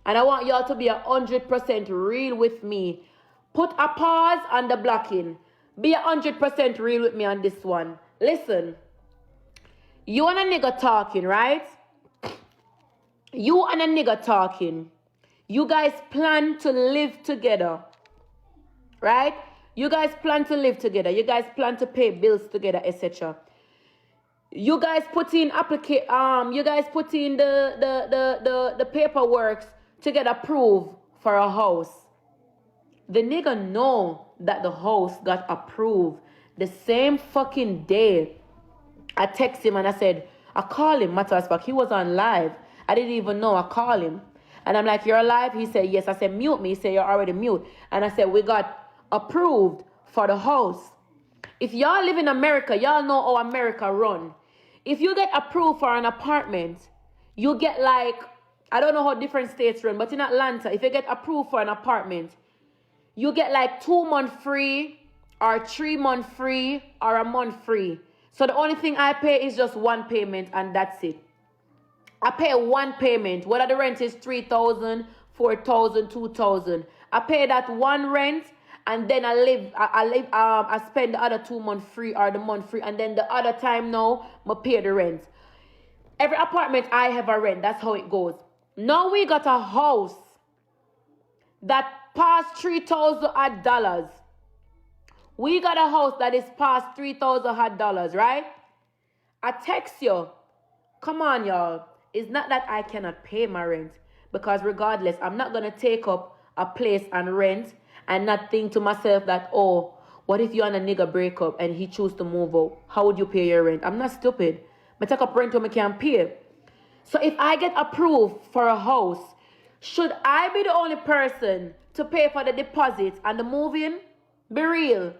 And I want y'all to be 100% real with me. Put a pause on the blocking. Be 100% real with me on this one. Listen. You and a nigga talking, right? You and a nigga talking. You guys plan to live together. Right? You guys plan to live together. You guys plan to pay bills together, etc. You guys put in you guys put in the paperwork to get approved for a house. The nigga know that the house got approved the same fucking day. I text him and I said, I call him, matter of fact, he was on live. I didn't even know. I call him. And I'm like, you're live? He said, yes. I said, mute me. He said, you're already mute. And I said, we got approved for the house. If y'all live in America, y'all know how America run. If you get approved for an apartment, you get like, I don't know how different states run, but in Atlanta, if you get approved for an apartment, you get like 2 months free or 3 months free or a month free. So the only thing I pay is just one payment and that's it. I pay one payment, whether the rent is $3,000, $4,000, $2,000. I pay that one rent and then I spend the other 2 months free or the month free, and then the other time now, I pay the rent. Every apartment I have a rent, that's how it goes. Now we got a house that past $3,000. We got a house that is past $3,000, right? I text you. Come on, y'all. It's not that I cannot pay my rent, because regardless, I'm not going to take up a place and rent and not think to myself that, oh, what if you and a nigga break up and he choose to move out? How would you pay your rent? I'm not stupid. I take up rent when I can't pay. So if I get approved for a house, should I be the only person to pay for the deposit and the move-in? Be real.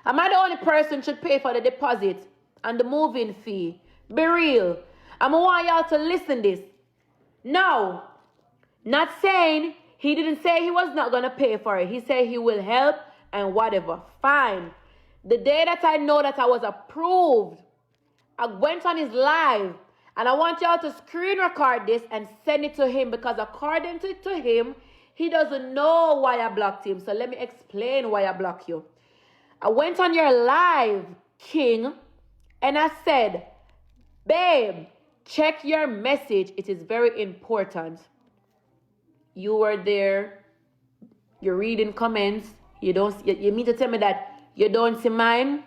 Am I the only person should pay for the deposit and the move-in fee? Be real. I'm going to want y'all to listen this. No. Not saying he didn't say he was not going to pay for it. He said he will help and whatever. Fine. The day that I know that I was approved, I went on his live. And I want y'all to screen record this and send it to him, because according to him, he doesn't know why I blocked him. So let me explain why I blocked you. I went on your live, King, and I said, babe, check your message. It is very important. You were there. You're reading comments. You mean to tell me that you don't see mine?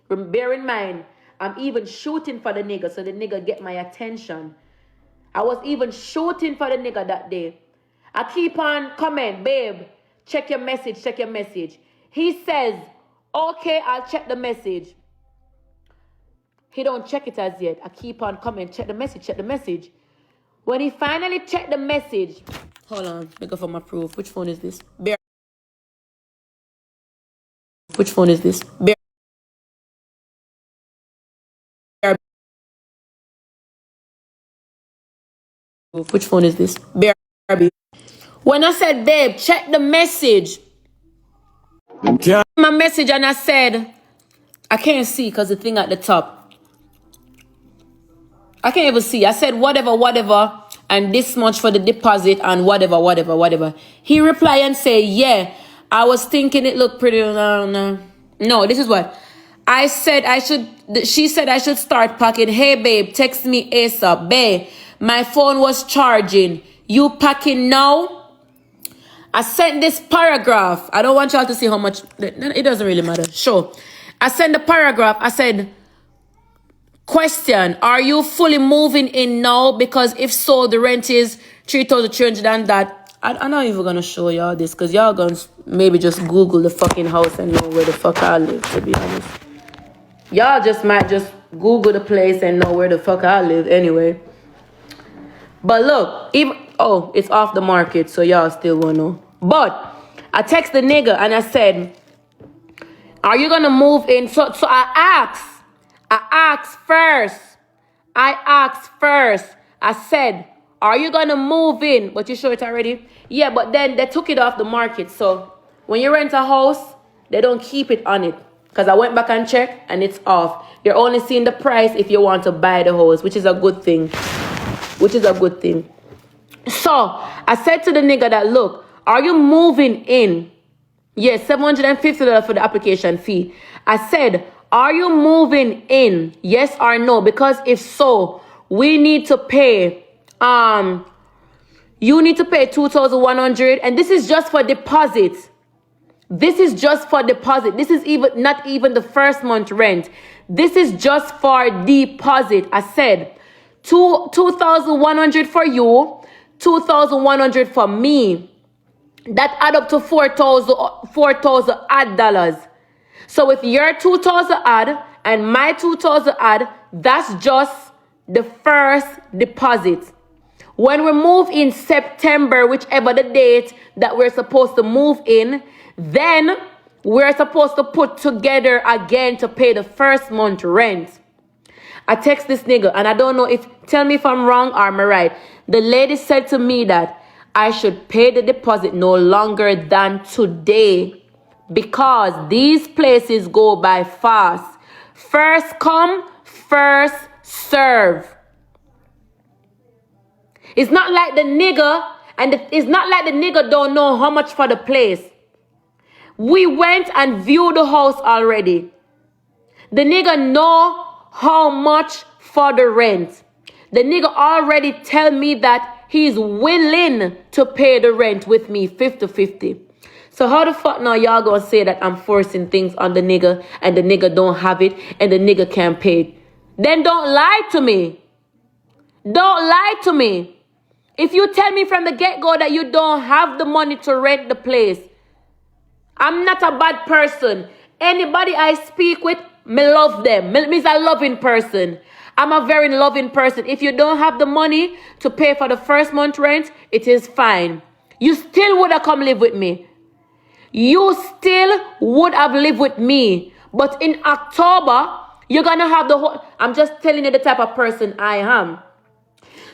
Bear in mind, I'm even shooting for the nigga so the nigga get my attention. I was even shooting for the nigga that day. I keep on comment, babe, check your message, check your message. He says, okay, I'll check the message. He don't check it as yet. I keep on comment, check the message, check the message. When he finally checked the message, hold on, let me go for my proof. Which phone is this? Bear. Which phone is this? Bear. Which phone is this? Barbie. When I said, babe, check the message. Yeah. My message, and I said, I can't see because the thing at the top. I can't even see. I said, whatever, and this much for the deposit and whatever. He replied and said, yeah, I was thinking it looked pretty. No, this is what. I said she said I should start packing. Hey, babe, text me ASAP. Babe, my phone was charging. You packing now? I sent this paragraph. I don't want y'all to see how much. It doesn't really matter. Sure. I sent the paragraph. I said, question, are you fully moving in now? Because if so, the rent is $3,300 and that. I'm not even going to show y'all this, because y'all going to maybe just Google the fucking house and know where the fuck I live, to be honest. Y'all just might just Google the place and know where the fuck I live anyway. But look, it's off the market, so y'all still won't know. But I text the nigga and I said, are you gonna move in? So I asked first. I said, are you gonna move in? But you show it already? Yeah, but then they took it off the market. So when you rent a house, they don't keep it on it. Because I went back and checked and it's off. You're only seeing the price if you want to buy the house, which is a good thing. So I said to the nigga that, look, are you moving in? Yes, $750 for the application fee. I said, are you moving in? Yes or no? Because if so, we need to pay, you need to pay $2,100, and this is just for deposit. This is just for deposit. This is even not even the first month rent. This is just for deposit. I said, $2,100 for you, $2,100 for me. That add up to $4,000 odd dollars. So with your 2,000 odd and my 2,000 odd, that's just the first deposit. When we move in September, whichever the date that we're supposed to move in, then we're supposed to put together again to pay the first month rent. I text this nigga, and I don't know if, tell me if I'm wrong or am I right. The lady said to me that I should pay the deposit no longer than today because these places go by fast. First come, first serve. It's not like the nigga, and it's not like the nigga don't know how much for the place. We went and viewed the house already. The nigga know how much for the rent. The nigga already tell me that he's willing to pay the rent with me 50-50. So how the fuck now y'all gonna say that I'm forcing things on the nigga and the nigga don't have it and the nigga can't pay it? Then don't lie to me. Don't lie to me. If you tell me from the get-go that you don't have the money to rent the place, I'm not a bad person. Anybody I speak with, me love them. Me means a loving person. I'm a very loving person. If you don't have the money to pay for the first month rent, it is fine. You still would have come live with me. You still would have lived with me. But in October, you're going to have the whole... I'm just telling you the type of person I am.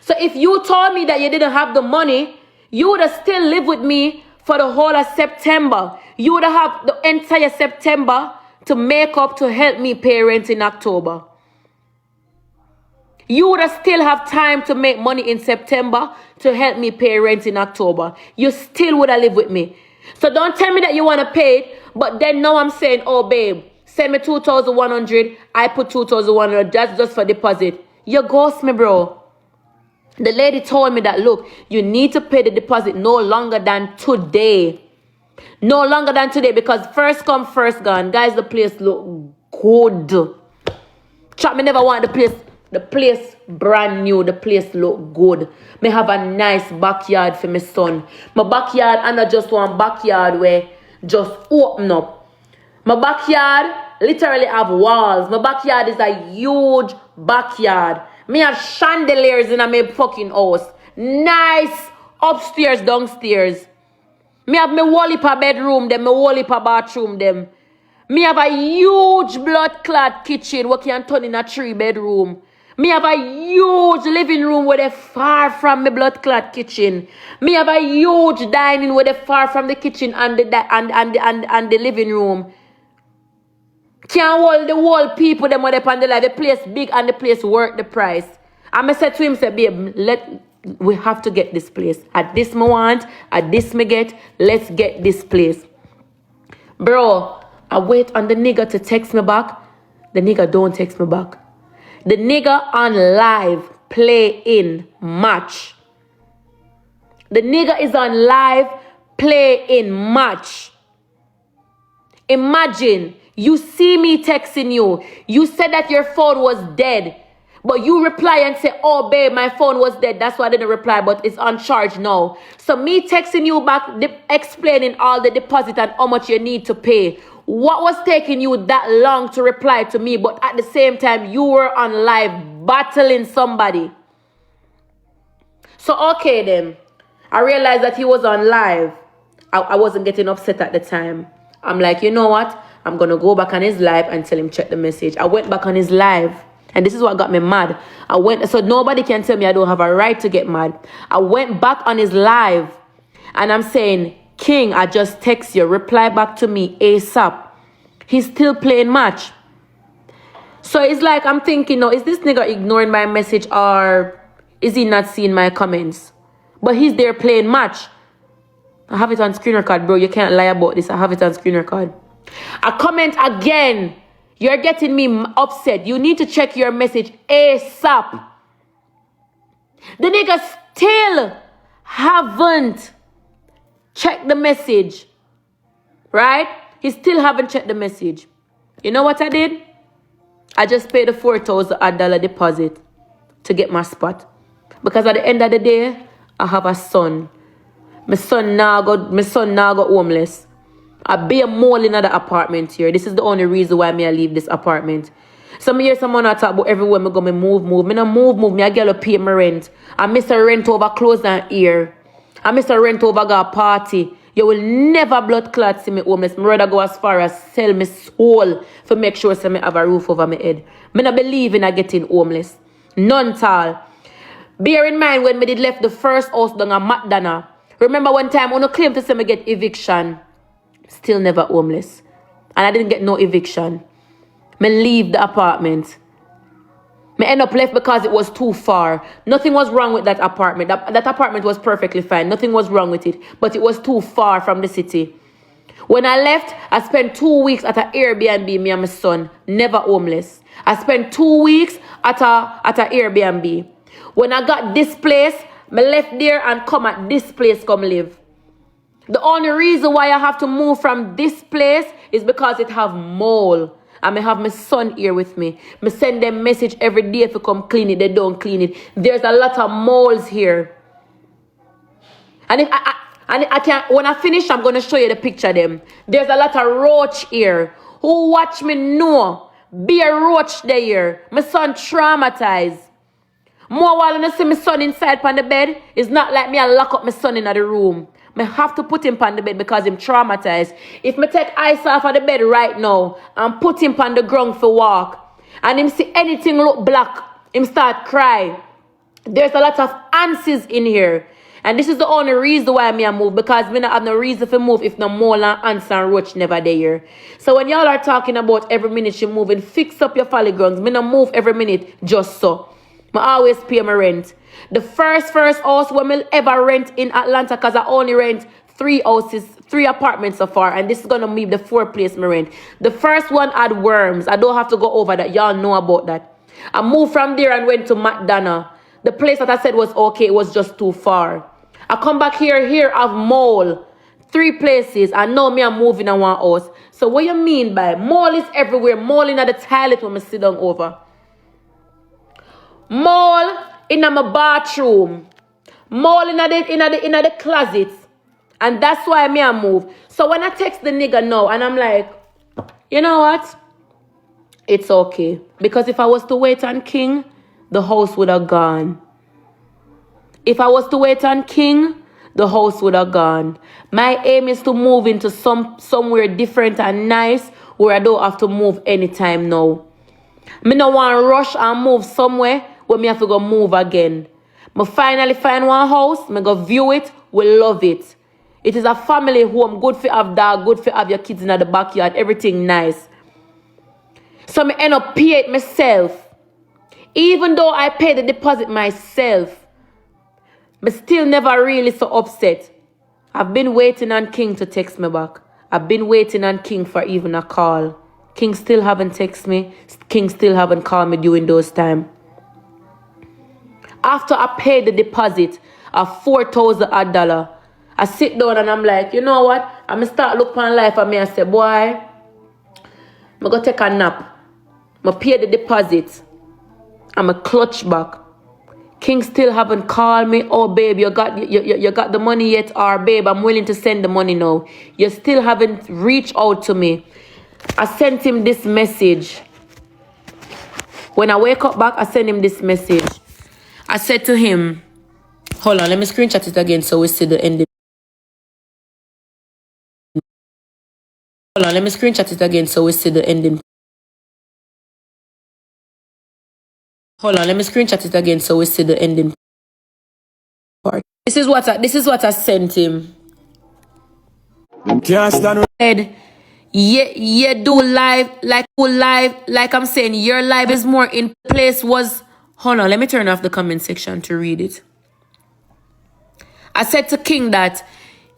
So if you told me that you didn't have the money, you would have still lived with me for the whole of September. You would have had the entire September to make up to help me pay rent in October. You would have still have time to make money in September to help me pay rent in October. You still would have lived with me. So don't tell me that you want to pay it, but then now I'm saying, oh babe, send me $2,100. I put $2,100. That's just for deposit. You ghost me, bro. The lady told me that, look, you need to pay the deposit no longer than today. No longer than today, because first come, first gone. Guys, the place look good. Chap, me never want the place brand new. The place look good. Me have a nice backyard for my son. My backyard, and not just one backyard where just open up. My backyard literally have walls. My backyard is a huge backyard. Me have chandeliers in my fucking house. Nice upstairs, downstairs. Me have my wall-heap bedroom, them, my wall-heap bathroom, them. Me have a huge blood-clad kitchen where can turn in a 3-bedroom. Me have a huge living room where they far from my blood-clad kitchen. Me have a huge dining where they far from the kitchen and the living room. Can't hold the whole people them where they on the life. The place big and the place worth the price. And I said to him, say, babe, we have to get this place. At this me want, at this me get, let's get this place. Bro, I wait on the nigga to text me back. The nigga don't text me back. The nigga on live play in match. The nigga is on live play in match. Imagine, you see me texting you. You said that your phone was dead. But you reply and say, oh, babe, my phone was dead. That's why I didn't reply, but it's on charge now. So me texting you back, explaining all the deposit and how much you need to pay. What was taking you that long to reply to me? But at the same time, you were on live battling somebody. So, okay, then. I realized that he was on live. I wasn't getting upset at the time. I'm like, you know what? I'm going to go back on his live and tell him check the message. I went back on his live. And this is what got me mad. So nobody can tell me I don't have a right to get mad. I went back on his live. And I'm saying, King, I just text you. Reply back to me ASAP. He's still playing match. So it's like, I'm thinking, no, is this nigga ignoring my message or is he not seeing my comments? But he's there playing match. I have it on screen record, bro. You can't lie about this. I have it on screen record. I comment again. You're getting me upset. You need to check your message ASAP. The nigga still haven't checked the message. Right? He still haven't checked the message. You know what I did? I just paid the $4,000 deposit to get my spot. Because at the end of the day, I have a son. My son now got homeless. I be a mole in the apartment here. This is the only reason why I leave this apartment. Some years someone talk about everywhere I go, me move. Me no move. Me I get to pay my rent. I miss a rent over clothes and ear. I miss a rent over go a party. You will never blood clot see me homeless. Me rather go as far as sell my soul for make sure so me have a roof over my head. Me no believe in getting homeless. None at all. Bear in mind when me did left the first house down at McDonough. Remember one time when I claimed to say me get eviction. Still never homeless. And I didn't get no eviction. Me leave the apartment. Me end up left because it was too far. Nothing was wrong with that apartment. That apartment was perfectly fine. Nothing was wrong with it. But it was too far from the city. When I left, I spent 2 weeks at an Airbnb, me and my son. Never homeless. I spent 2 weeks at a Airbnb. When I got this place, I left there and come at this place come live. The only reason why I have to move from this place is because it have mole. And I have my son here with me. I send them message every day if you come clean it. They don't clean it. There's a lot of moles here. And if I can't, when I finish, I'm going to show you the picture of them. There's a lot of roach here. Who watch me know? Be a roach there. My son traumatized. More while I see my son inside on the bed, it's not like me I lock up my son in the room. I have to put him on the bed because I'm traumatized. If I take ice off of the bed right now and put him on the ground for walk, and him see anything look black, him start cry. There's a lot of answers in here. And this is the only reason why I move, because I don't have no reason to move if no mole and ants and roach never there. So when y'all are talking about every minute you moving, fix up your folly grounds. I don't move every minute just so. I always pay my rent. The first house when I ever rent in Atlanta, because I only rent 3 apartments so far, and this is going to be the 4th place I rent. The first one had worms. I don't have to go over that. Y'all know about that. I moved from there and went to McDonough. The place that I said was okay, it was just too far. I come back here have mole. 3 places. I know me I'm moving in one house. So what you mean by mole is everywhere? Mole in the toilet when I sit down over. Mole in my bathroom. Mole in the closet. And that's why I move. So when I text the nigga now and I'm like, you know what? It's okay. Because if I was to wait on King, the house would have gone. If I was to wait on King, the house would have gone. My aim is to move into somewhere different and nice where I don't have to move anytime now. Me no want to rush and move somewhere where me have to go move again. Me finally find one house, me go view it, we love it. It is a family home, good for have dog, good for have your kids in the backyard, everything nice. So me end up pay it myself. Even though I pay the deposit myself, me still never really so upset. I've been waiting on King to text me back. I've been waiting on King for even a call. King still haven't texted me. King still haven't called me during those time. After I paid the deposit of $4,000, I sit down and I'm like, you know what? I'm going to start looking on life and me and say, boy, I'm going to take a nap. I'm going to pay the deposit. I'm going to clutch back. King still haven't called me. Oh, babe, you got the money yet? Or, babe, I'm willing to send the money now. You still haven't reached out to me. I sent him this message. When I wake up back, I sent him this message. I said to him, hold on, let me screenshot it again so we see the ending. Hold on, let me screenshot it again so we see the ending. Hold on, let me screenshot it again so we see the ending part. This is what I sent him. Said, yeah, do live like I'm saying. Your live is more in place was. Hold on, let me turn off the comment section to read it. I said to King that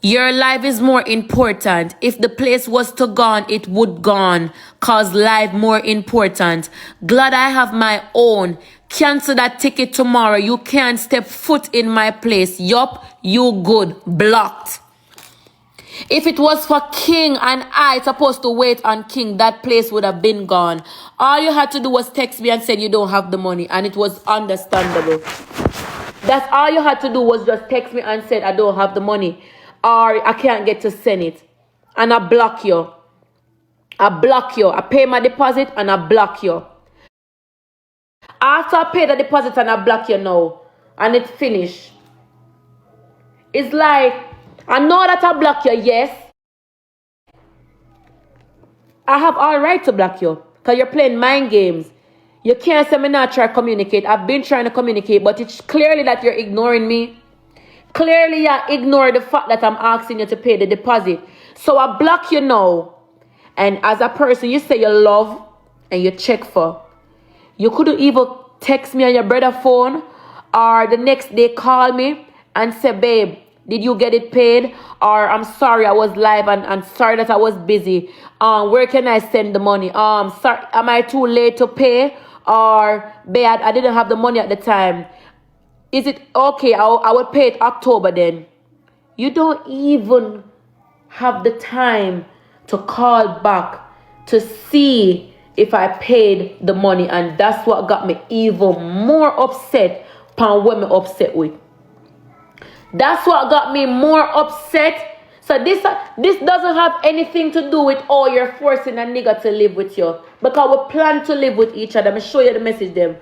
your life is more important. If the place was to gone, it would gone. Cause life more important. Glad I have my own. Cancel that ticket tomorrow. You can't step foot in my place. Yup, you good. Blocked. If it was for King and I supposed to wait on King, that place would have been gone. All you had to do was text me and say you don't have the money, and it was understandable. That's all you had to do, was just text me and said I don't have the money, or I can't get to send it, and I block you. I block you. I pay my deposit and I block you. After I pay the deposit and I block you now, and it's finished. It's like, I know that I block you, yes. I have all right to block you, because you're playing mind games. You can't say me not try to communicate. I've been trying to communicate, but it's clearly that you're ignoring me. Clearly you ignore the fact that I'm asking you to pay the deposit. So I block you now. And as a person you say you love and you check for, you couldn't even text me on your brother's phone, or the next day call me and say, babe, did you get it paid? Or I'm sorry I was live and sorry that I was busy. Where can I send the money? Sorry, am I too late to pay? Or babe, I didn't have the money at the time. Is it okay? I will pay it October then. You don't even have the time to call back to see if I paid the money, and that's what got me even more upset upon what me upset with. That's what got me more upset. So this doesn't have anything to do with, oh, you're forcing a nigga to live with you. Because we plan to live with each other. I'm show you the message them.